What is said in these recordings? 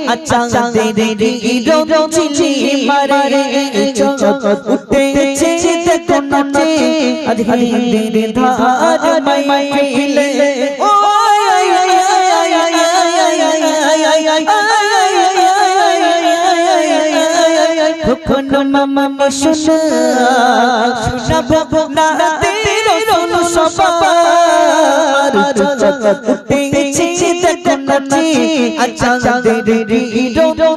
अच्छा तेरे चिली मारे उठेছে দেখো নাচে আজ হিন্দির ধার মাইলে ও কখনো মামা শোনাবো না রসুল সবার উঠেছে দেখো নাচে আচ্ছা তেরে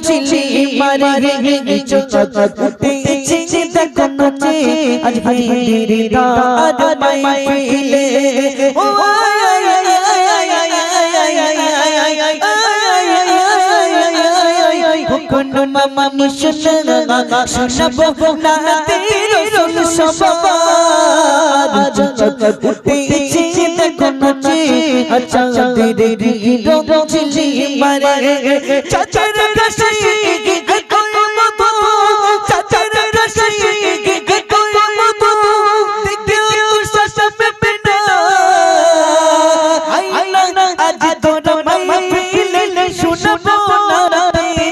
চিলি মারে উঠেছে দেখো নাচে আজ হিন্দির ধার মাইলে ও কখনো মামা শোনাবো না রসুল সবার উঠেছে দেখো নাচে আচ্ছা তেরে চিলি মারে চাচার কাছে কোই মতো চাচার কাছে কোই মতো দেখতে তোর সাথে পেটা আইলা আজ তোর মাইলে শোনাবো না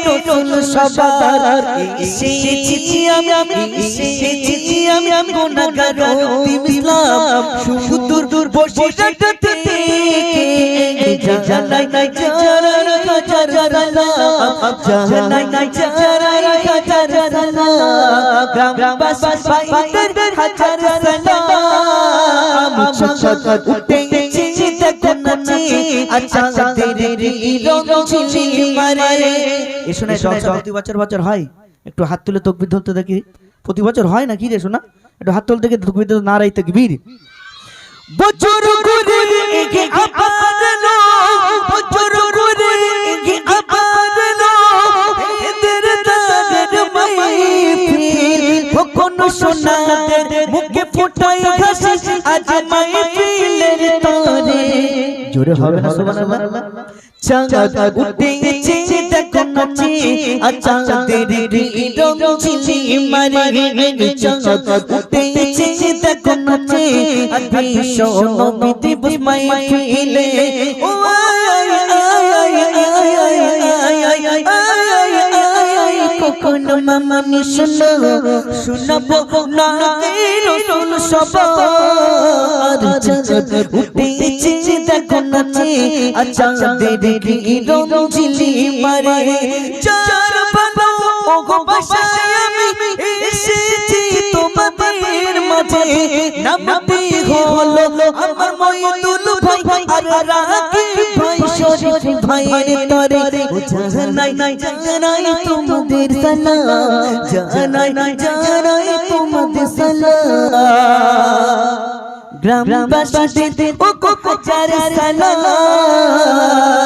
রসুল সবার এসেছি আমি গুনাহগার ইসলাম সুদূর দূর বসে রাখতে জানাই হাজার জানাই হাজার গ্রামবাসী ভাইদের হাজার সালাম উঠেছে দেখো নাচে আচ্ছা তেরে চিলি মারে এ শোনা প্রতি বছর হয় একটু হাত তুলে তাকবীর ধরতে দেখি প্রতি বছর হয় না কি রে শোনা একটু হাত তুলতে দেখি তাকবীর ধরতে নারায়ে তাকবীর বছর ঘুরে গে আবার লো বছর ঘুরে গে আবার লো এদের তাদের মাইফিল কখনো সোনাদের মুখে ফোটাই হাসি আজ মাইফিলের তরে জোরে হবে না সুবহানাল্লাহ চাঁদ উঠেছে দেখো নাচে আচ্ছা তেরে চিলি মারে চাঁদ উঠেছে দেখো নাচে আজ বিশ্ব নবী দিবস মাইফিলে ও কখনো মামা শোনাবো না রসুল সবার উঠেছে দেখো নাচে আচ্ছা তেরে চিলি মারে চার বাবা ওগো বাসায় আমি এসেছি তোমাদের মাঝে নামটি হলো আমার মইদুল ভাই আর রাকিব ভাই শরীফ ভাইয়ের তরে জানাই তোমাদের সালাম জানাই তোমাদের সালাম গ্রামবাসীদের ও হাজার সালাম